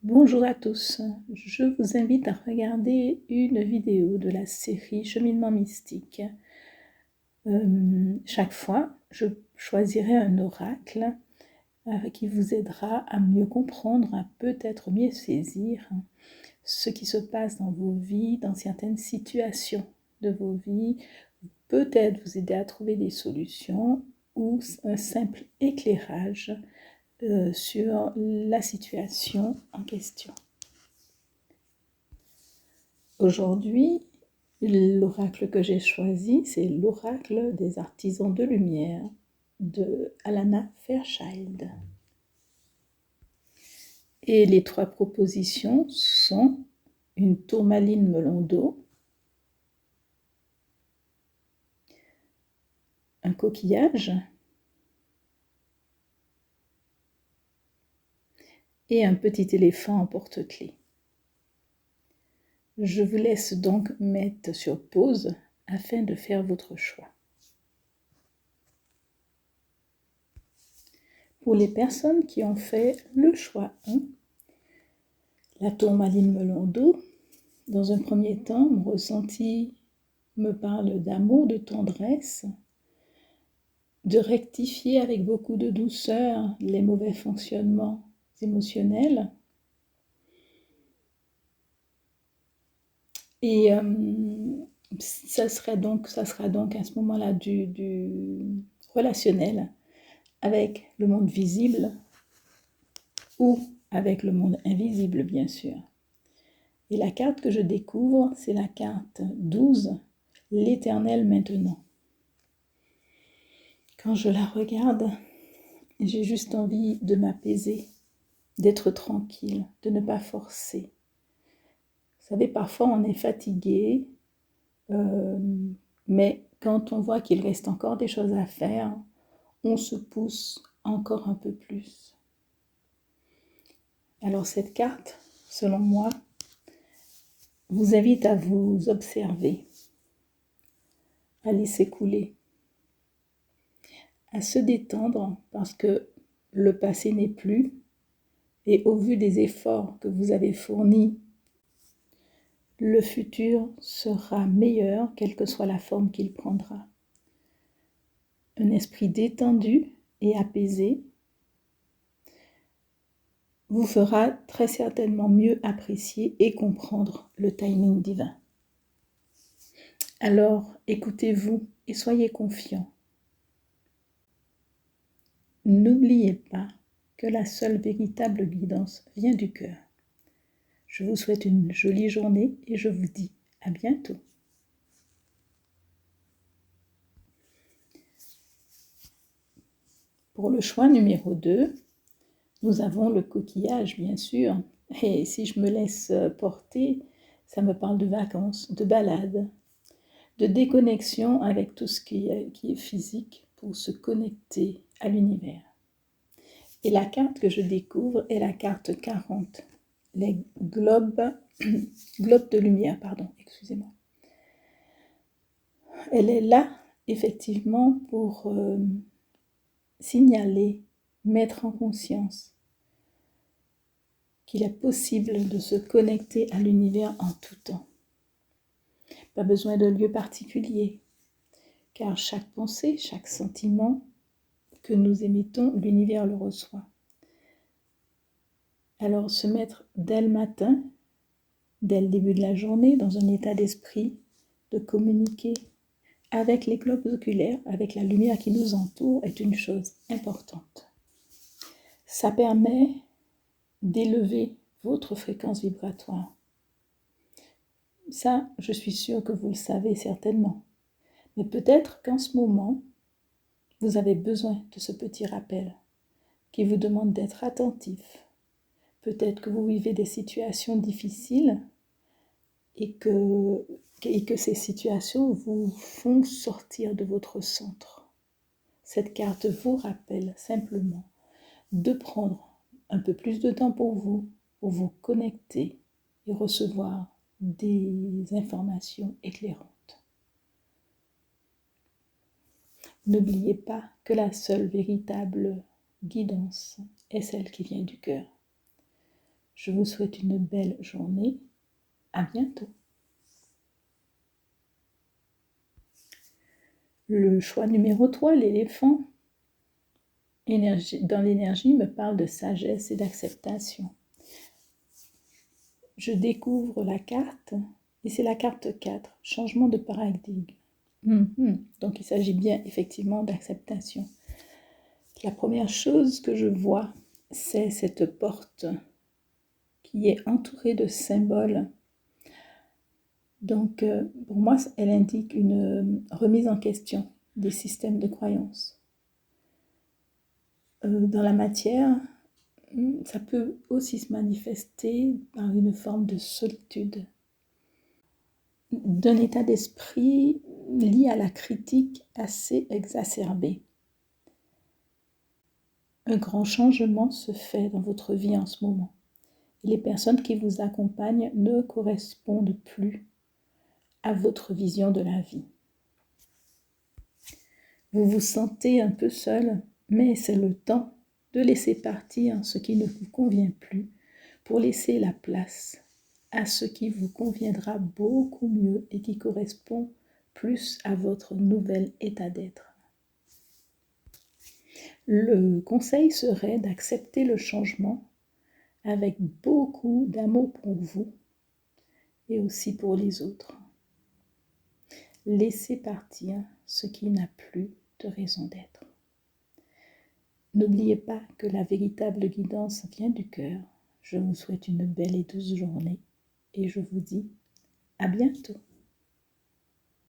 Bonjour à tous, je vous invite à regarder une vidéo de la série Cheminement mystique. Chaque fois, je choisirai un oracle qui vous aidera à mieux comprendre, à peut-être mieux saisir ce qui se passe dans vos vies, dans certaines situations de vos vies, peut-être vous aider à trouver des solutions ou un simple éclairage sur la situation en question. Aujourd'hui, l'oracle que j'ai choisi, c'est l'oracle des artisans de lumière de Alana Fairchild. Et les trois propositions sont une tourmaline melon d'eau, un coquillage et un petit éléphant en porte-clés. Je vous laisse donc mettre sur pause afin de faire votre choix. Pour les personnes qui ont fait le choix 1, la tourmaline melon d'eau, dans un premier temps, mon ressenti me parle d'amour, de tendresse, de rectifier avec beaucoup de douceur les mauvais fonctionnements émotionnels. Et ça sera donc à ce moment-là du relationnel avec le monde visible ou avec le monde invisible, bien sûr. Et la carte que je découvre, c'est la carte 12, l'éternel maintenant. Quand je la regarde, j'ai juste envie de m'apaiser, d'être tranquille, de ne pas forcer. Vous savez, parfois on est fatigué, mais quand on voit qu'il reste encore des choses à faire, on se pousse encore un peu plus. Alors cette carte, selon moi, vous invite à vous observer, à laisser couler, à se détendre parce que le passé n'est plus, et au vu des efforts que vous avez fournis, le futur sera meilleur, quelle que soit la forme qu'il prendra. Un esprit détendu et apaisé vous fera très certainement mieux apprécier et comprendre le timing divin. Alors, écoutez-vous et soyez confiants. N'oubliez pas que la seule véritable guidance vient du cœur. Je vous souhaite une jolie journée et je vous dis à bientôt. Pour le choix numéro 2, nous avons le coquillage, bien sûr. Et si je me laisse porter, ça me parle de vacances, de balades, de déconnexion avec tout ce qui est physique pour se connecter à l'univers. Et la carte que je découvre est la carte 40, les globes de lumière, excusez-moi. Elle est là, effectivement, pour signaler, mettre en conscience qu'il est possible de se connecter à l'univers en tout temps. Pas besoin de lieu particulier, car chaque pensée, chaque sentiment que nous émettons, l'univers le reçoit. Alors se mettre dès le matin, dès le début de la journée, dans un état d'esprit de communiquer avec les globes oculaires, avec la lumière qui nous entoure, est une chose importante. Ça permet d'élever votre fréquence vibratoire. Ça, je suis sûre que vous le savez certainement. Mais peut-être qu'en ce moment, vous avez besoin de ce petit rappel qui vous demande d'être attentif. Peut-être que vous vivez des situations difficiles et que ces situations vous font sortir de votre centre. Cette carte vous rappelle simplement de prendre un peu plus de temps pour vous connecter et recevoir des informations éclairantes. N'oubliez pas que la seule véritable guidance est celle qui vient du cœur. Je vous souhaite une belle journée. À bientôt. Le choix numéro 3, l'éléphant, dans l'énergie, me parle de sagesse et d'acceptation. Je découvre la carte, et c'est la carte 4, changement de paradigme. Donc il s'agit bien effectivement d'acceptation. La première chose que je vois, c'est cette porte qui est entourée de symboles. Donc pour moi, elle indique une remise en question des systèmes de croyances. Dans la matière, ça peut aussi se manifester par une forme de solitude, d'un état d'esprit lié à la critique assez exacerbée. Un grand changement se fait dans votre vie en ce moment. Et les personnes qui vous accompagnent ne correspondent plus à votre vision de la vie. Vous vous sentez un peu seul, mais c'est le temps de laisser partir ce qui ne vous convient plus pour laisser la place à ce qui vous conviendra beaucoup mieux et qui correspond plus à votre nouvel état d'être. Le conseil serait d'accepter le changement avec beaucoup d'amour pour vous et aussi pour les autres. Laissez partir ce qui n'a plus de raison d'être. N'oubliez pas que la véritable guidance vient du cœur. Je vous souhaite une belle et douce journée et je vous dis à bientôt.